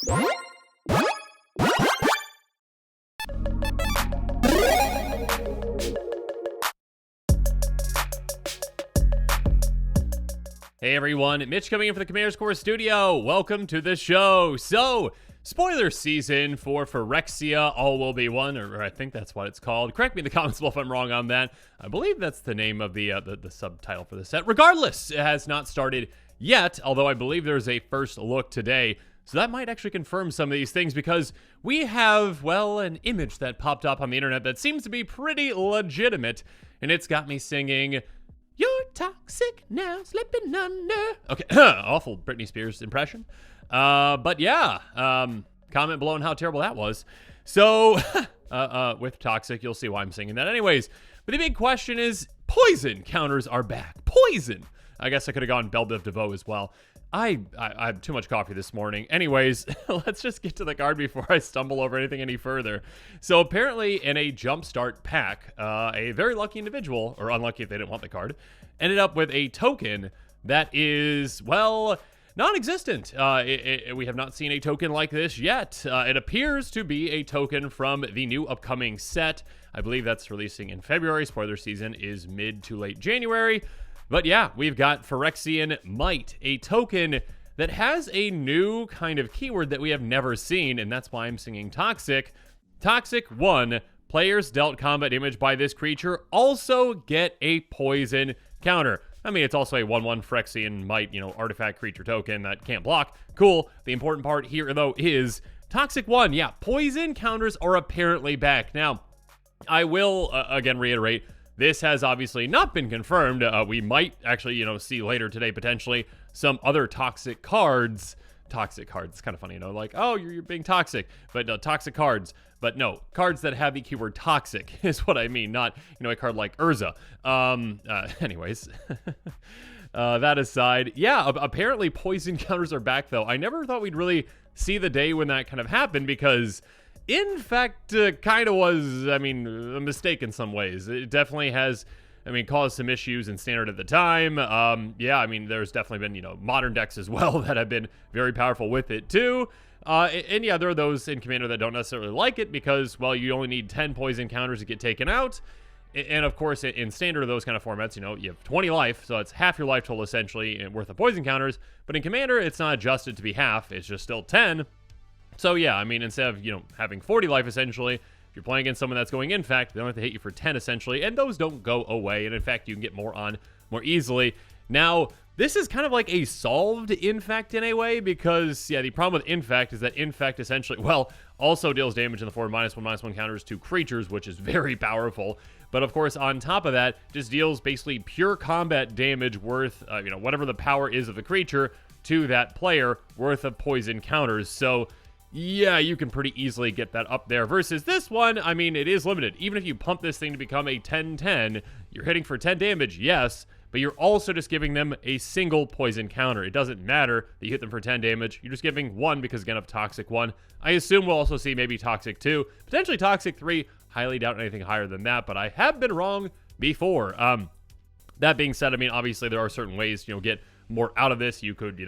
Hey everyone, Mitch coming in for the Commander's Core Studio. Welcome to the show. So, spoiler season for Phyrexia, all will be one, or I think that's what it's called. Correct me in the comments below if I'm wrong on that. I believe that's the name of the subtitle for the set. Regardless, it has not started yet, although I believe there's a first look today. So that might actually confirm some of these things because we have, well, an image that popped up on the internet that seems to be pretty legitimate, and it's got me singing, "You're toxic now, slipping under." Okay, awful Britney Spears impression. But yeah, comment below on how terrible that was. So, with toxic, you'll see why I'm singing that anyways. But the big question is, poison counters are back. Poison! I guess I could have gone Belle Biv DeVoe as well. I had too much coffee this morning. Anyways, let's just get to the card before I stumble over anything any further. So apparently in a Jumpstart pack, a very lucky individual, or unlucky if they didn't want the card, ended up with a token that is, well, non-existent. We have not seen a token like this yet. It appears to be a token from the new upcoming set. I believe that's releasing in February. Spoiler season is mid to late January. But yeah, we've got Phyrexian Might, a token that has a new kind of keyword that we have never seen, and that's why I'm singing Toxic. Toxic 1, players dealt combat damage by this creature also get a poison counter. I mean, it's also a 1/1 Phyrexian Might, artifact creature token that can't block. Cool. The important part here, though, is Toxic 1. Yeah, poison counters are apparently back. Now, I will, again, reiterate, this has obviously not been confirmed. We might actually, see later today, potentially, some other toxic cards. Toxic cards. It's kind of funny, like, oh, you're being toxic. But no, toxic cards. But no, cards that have the keyword toxic is what I mean, not, a card like Urza. Anyways. That aside, yeah, apparently poison counters are back, though. I never thought we'd really see the day when that kind of happened because Infect kind of was, a mistake in some ways. It definitely has, caused some issues in Standard at the time. Yeah, there's definitely been, modern decks as well that have been very powerful with it too. And yeah, there are those in Commander that don't necessarily like it because, well, you only need 10 poison counters to get taken out. And of course, in Standard of those kind of formats, you have 20 life, so it's half your life total essentially worth of poison counters. But in Commander, it's not adjusted to be half, it's just still 10. So yeah, instead of, having 40 life essentially, if you're playing against someone that's going Infect, they don't have to hit you for 10 essentially, and those don't go away, and in fact, you can get more on more easily. Now, this is kind of like a solved Infect in a way, because, yeah, the problem with Infect is that Infect essentially, well, also deals damage in the form of -1/-1 counters to creatures, which is very powerful. But of course, on top of that, just deals basically pure combat damage worth, whatever the power is of the creature to that player worth of poison counters. So yeah, you can pretty easily get that up there. Versus this one, it is limited. Even if you pump this thing to become a 10/10, you're hitting for 10 damage, yes, but you're also just giving them a single poison counter. It doesn't matter that you hit them for 10 damage. You're just giving one because, again, of Toxic 1. I assume we'll also see maybe Toxic 2, potentially Toxic 3. Highly doubt anything higher than that, but I have been wrong before. That being said, obviously there are certain ways, get more out of this. You could,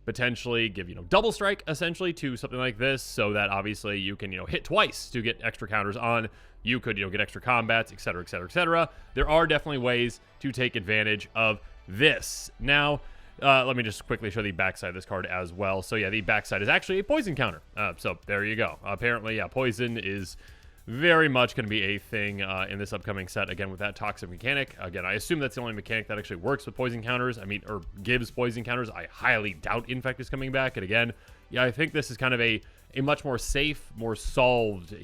potentially give, double strike essentially to something like this so that obviously you can, hit twice to get extra counters on. You could, get extra combats, etc., etc., etc. There are definitely ways to take advantage of this. Now, let me just quickly show the backside of this card as well. So yeah, the backside is actually a poison counter. So there you go. Apparently, yeah, poison is very much going to be a thing in this upcoming set, again, with that toxic mechanic. Again, I assume that's the only mechanic that actually works with poison counters, or gives poison counters. I highly doubt Infect is coming back, and again, yeah, I think this is kind of a much more safe, more solved,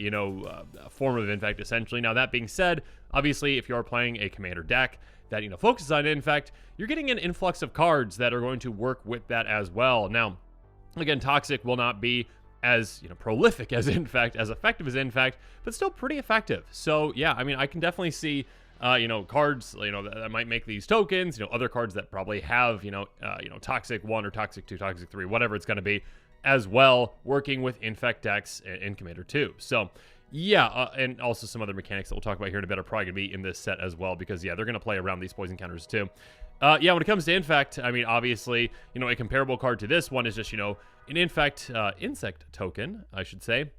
form of Infect, essentially. Now, that being said, obviously, if you are playing a Commander deck that, focuses on Infect, you're getting an influx of cards that are going to work with that as well. Now, again, Toxic will not be as prolific as Infect, as effective as Infect, but still pretty effective. So yeah, I can definitely see cards that might make these tokens, other cards that probably have Toxic 1 or Toxic 2, Toxic 3, whatever it's going to be, as well, working with Infect decks in Commander 2. So yeah, and also some other mechanics that we'll talk about here in a bit are probably going to be in this set as well, because yeah, they're going to play around these poison counters too. Yeah, when it comes to Infect, I mean, obviously, a comparable card to this one is just, an Infect insect token, I should say.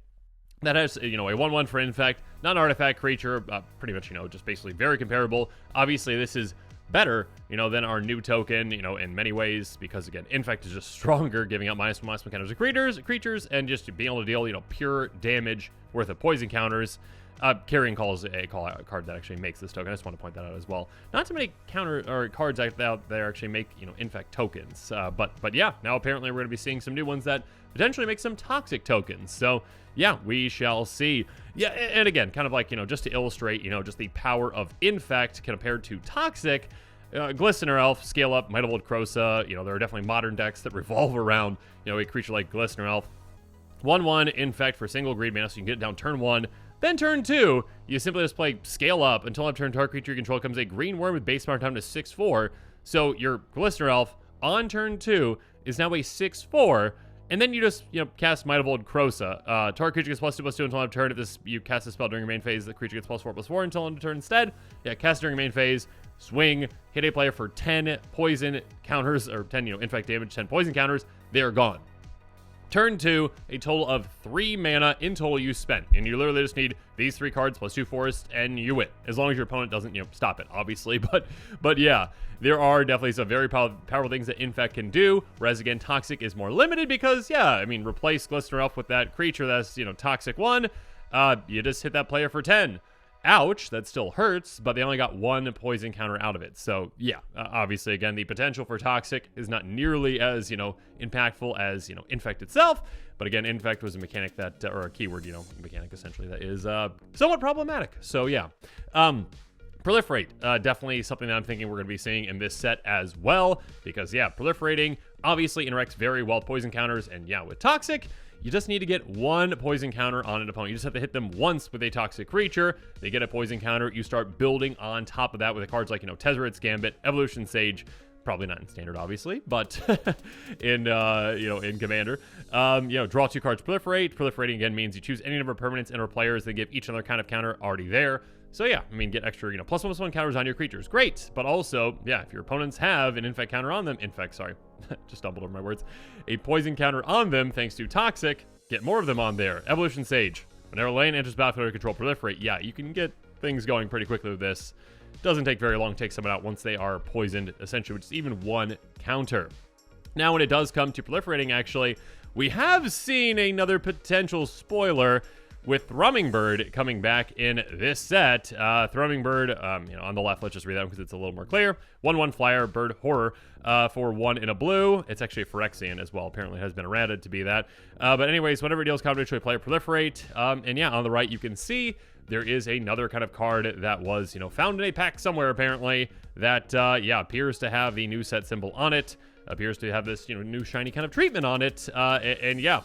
That has, a 1/1 for Infect, not an artifact creature, pretty much, just basically very comparable. Obviously, this is better, than our new token, in many ways, because, again, Infect is just stronger, giving out -1/-1 counters to creatures, and just being able to deal, pure damage worth of poison counters. Carrying Call is a card that actually makes this token. I just want to point that out as well. Not too many cards out there actually make, Infect tokens. But yeah, now apparently we're going to be seeing some new ones that potentially make some toxic tokens. So yeah, we shall see. Yeah, and again, kind of like, just to illustrate, just the power of Infect compared to toxic, Glistener Elf, scale up, Might of Old Krosa. There are definitely modern decks that revolve around, a creature like Glistener Elf. 1/1 Infect for single green mana, so you can get it down turn 1. Then turn 2, you simply just play Scale Up until on turn target creature you control comes a green worm with base power down to 6/4. So your Glistener Elf on turn 2 is now a 6/4, and then you just cast Might of Old Krosa. Target creature gets +2/+2 until on turn. If you cast a spell during your main phase, the creature gets +4/+4 until on turn instead. Yeah, cast during main phase, swing, hit a player for 10 poison counters, or 10 Infect damage, 10 poison counters. They are gone. Turn 2, a total of 3 mana in total you spent. And you literally just need these 3 cards +2 forest, and you win. As long as your opponent doesn't, stop it, obviously. But yeah, there are definitely some very powerful things that Infect can do. Whereas, again, Toxic is more limited because, yeah, I mean, replace Glistener Elf with that creature that's, Toxic 1. You just hit that player for 10. Ouch, that still hurts, but they only got 1 poison counter out of it. So yeah, obviously, again, the potential for Toxic is not nearly as, impactful as, Infect itself. But again, Infect was a mechanic that, or a keyword, mechanic essentially that is somewhat problematic. So yeah. Proliferate, definitely something that I'm thinking we're going to be seeing in this set as well. Because yeah, proliferating obviously interacts very well with poison counters. And yeah, with Toxic, you just need to get 1 poison counter on an opponent. You just have to hit them once with a toxic creature. They get a poison counter. You start building on top of that with the cards like, Tezzeret's Gambit, Evolution Sage. Probably not in Standard, obviously, but in, in Commander. Draw 2 cards, proliferate. Proliferating, again, means you choose any number of permanents and/or players that give each other kind of counter already there. So yeah, I mean, get extra, +1/+1 counters on your creatures. Great. But also, yeah, if your opponents have an Infect counter on them, just stumbled over my words, a poison counter on them thanks to Toxic, get more of them on there. Evolution Sage. Whenever lane enters battlefield to control proliferate, yeah, you can get things going pretty quickly with this. Doesn't take very long to take someone out once they are poisoned, essentially, which is even 1 counter. Now, when it does come to proliferating, actually, we have seen another potential spoiler with Thrumming-Bird coming back in this set. Thrumming-Bird, on the left, let's just read that because it's a little more clear. 1/1 flyer, bird horror, for 1 in a blue. It's actually a Phyrexian as well. Apparently has been errated to be that. But anyways, whenever it deals counter to a player, proliferate. And yeah, on the right, you can see there is another kind of card that was, found in a pack somewhere, apparently, that, appears to have the new set symbol on it. Appears to have this, new shiny kind of treatment on it. And yeah.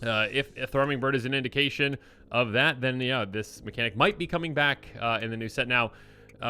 If Thrumming-Bird is an indication of that, then yeah, this mechanic might be coming back in the new set. Now,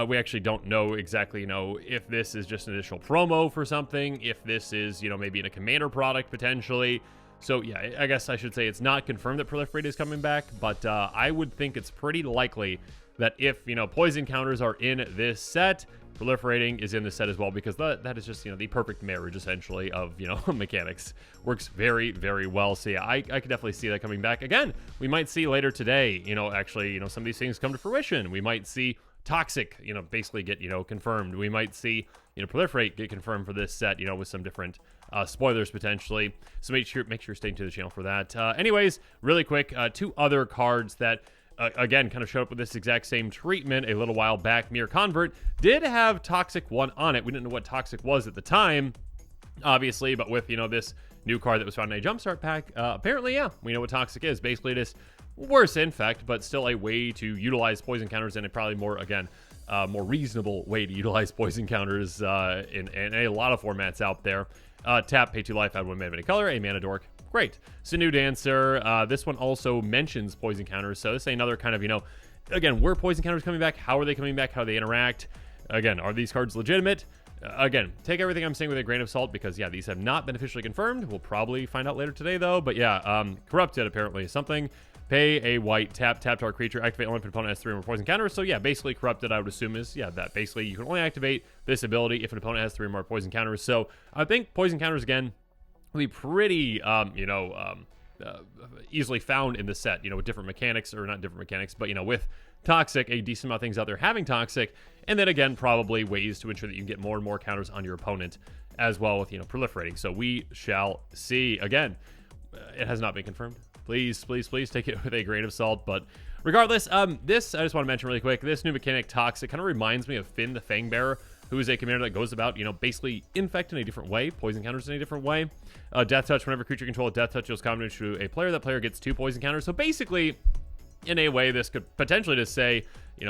we actually don't know exactly, if this is just an additional promo for something, if this is, maybe in a Commander product potentially. So yeah, I guess I should say it's not confirmed that Proliferate is coming back, but I would think it's pretty likely that if, poison counters are in this set, proliferating is in the set as well, because that is just, the perfect marriage, essentially, of, mechanics. Works very, very well. So yeah, I could definitely see that coming back. Again, we might see later today, actually, some of these things come to fruition. We might see Toxic, basically get, confirmed. We might see, Proliferate get confirmed for this set, with some different spoilers potentially. So make sure you're staying to the channel for that. Anyways, really quick, 2 other cards that again, kind of showed up with this exact same treatment a little while back. Mere Convert did have Toxic 1 on it. We didn't know what Toxic was at the time, obviously, but with, this new card that was found in a Jumpstart pack, apparently, yeah, we know what Toxic is. Basically, it is worse Infect, but still a way to utilize poison counters, and a probably more, again, more reasonable way to utilize poison counters in a lot of formats out there. Tap, pay 2 life, add 1 mana of any color, a mana dork. Great. Sanu Dancer. This one also mentions poison counters, so this is another kind of, again, were poison counters coming back? How are they coming back? How do they interact? Again, are these cards legitimate? Again, take everything I'm saying with a grain of salt, because, yeah, these have not been officially confirmed. We'll probably find out later today, though. But, yeah, Corrupted, apparently, is something pay a white, tap our creature, activate only if an opponent has 3 or more poison counters. So yeah, basically Corrupted, I would assume is, yeah, that basically you can only activate this ability if an opponent has 3 or more poison counters. So I think poison counters, again, will be pretty, easily found in the set, with different mechanics, or not different mechanics, but, with Toxic, a decent amount of things out there having Toxic, and then again, probably ways to ensure that you can get more and more counters on your opponent as well with, proliferating. So we shall see. Again, it has not been confirmed. Please take it with a grain of salt. But regardless, this, I just want to mention really quick, this new mechanic, Toxic, kind of reminds me of Finn the Fangbearer, who is a commander that goes about, basically Infect in a different way, poison counters in a different way. Death Touch, whenever creature control Death Touch deals combat to a player, that player gets 2 poison counters. So basically, in a way, this could potentially just say,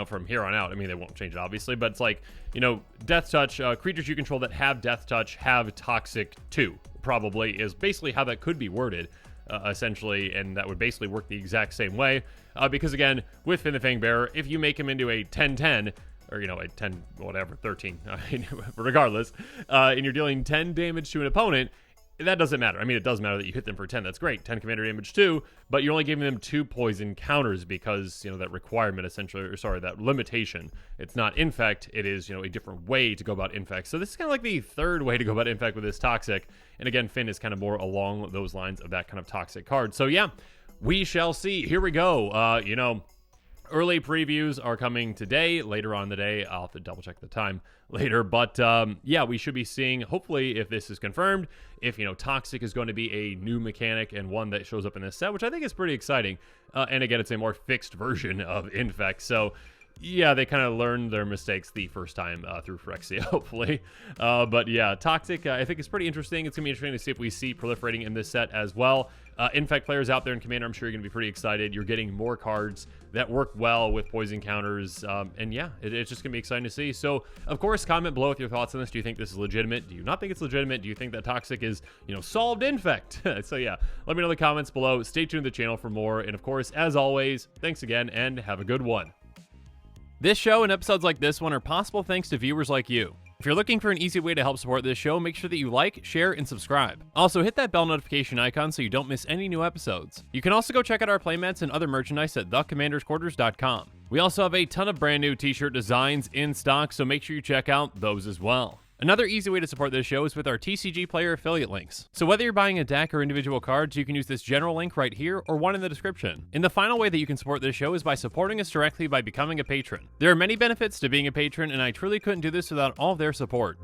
from here on out, I mean, they won't change it, obviously, but it's like, Death Touch, creatures you control that have Death Touch have Toxic 2, probably, is basically how that could be worded, essentially, and that would basically work the exact same way, because, again, with Finn the Fangbearer, if you make him into a 10-10, or, a 10, whatever, 13, regardless, and you're dealing 10 damage to an opponent, that doesn't matter. I mean, it does matter that you hit them for 10. That's great. 10 commander damage too, but you're only giving them 2 poison counters because, that requirement essentially, or sorry, that limitation. It's not Infect. It is, a different way to go about Infect. So this is kind of like the third way to go about Infect with this Toxic. And again, Finn is kind of more along those lines of that kind of Toxic card. So yeah, we shall see. Here we go. Early previews are coming today, later on in the day. I'll have to double check the time later. But yeah, we should be seeing, hopefully, if this is confirmed, if, Toxic is going to be a new mechanic and one that shows up in this set, which I think is pretty exciting. And again, it's a more fixed version of Infect. So yeah, they kind of learned their mistakes the first time through Phyrexia, hopefully. But yeah, Toxic, I think is pretty interesting. It's going to be interesting to see if we see proliferating in this set as well. Infect players out there in Commander, I'm sure you're going to be pretty excited. You're getting more cards that work well with poison counters. And yeah, it's just going to be exciting to see. So, of course, comment below with your thoughts on this. Do you think this is legitimate? Do you not think it's legitimate? Do you think that Toxic is, solved Infect? So yeah, let me know in the comments below. Stay tuned to the channel for more. And of course, as always, thanks again and have a good one. This show and episodes like this one are possible thanks to viewers like you. If you're looking for an easy way to help support this show, make sure that you like, share, and subscribe. Also, hit that bell notification icon so you don't miss any new episodes. You can also go check out our playmats and other merchandise at thecommandersquarters.com. We also have a ton of brand new t-shirt designs in stock, so make sure you check out those as well. Another easy way to support this show is with our TCG Player affiliate links. So whether you're buying a deck or individual cards, you can use this general link right here or one in the description. And the final way that you can support this show is by supporting us directly by becoming a patron. There are many benefits to being a patron, and I truly couldn't do this without all of their support.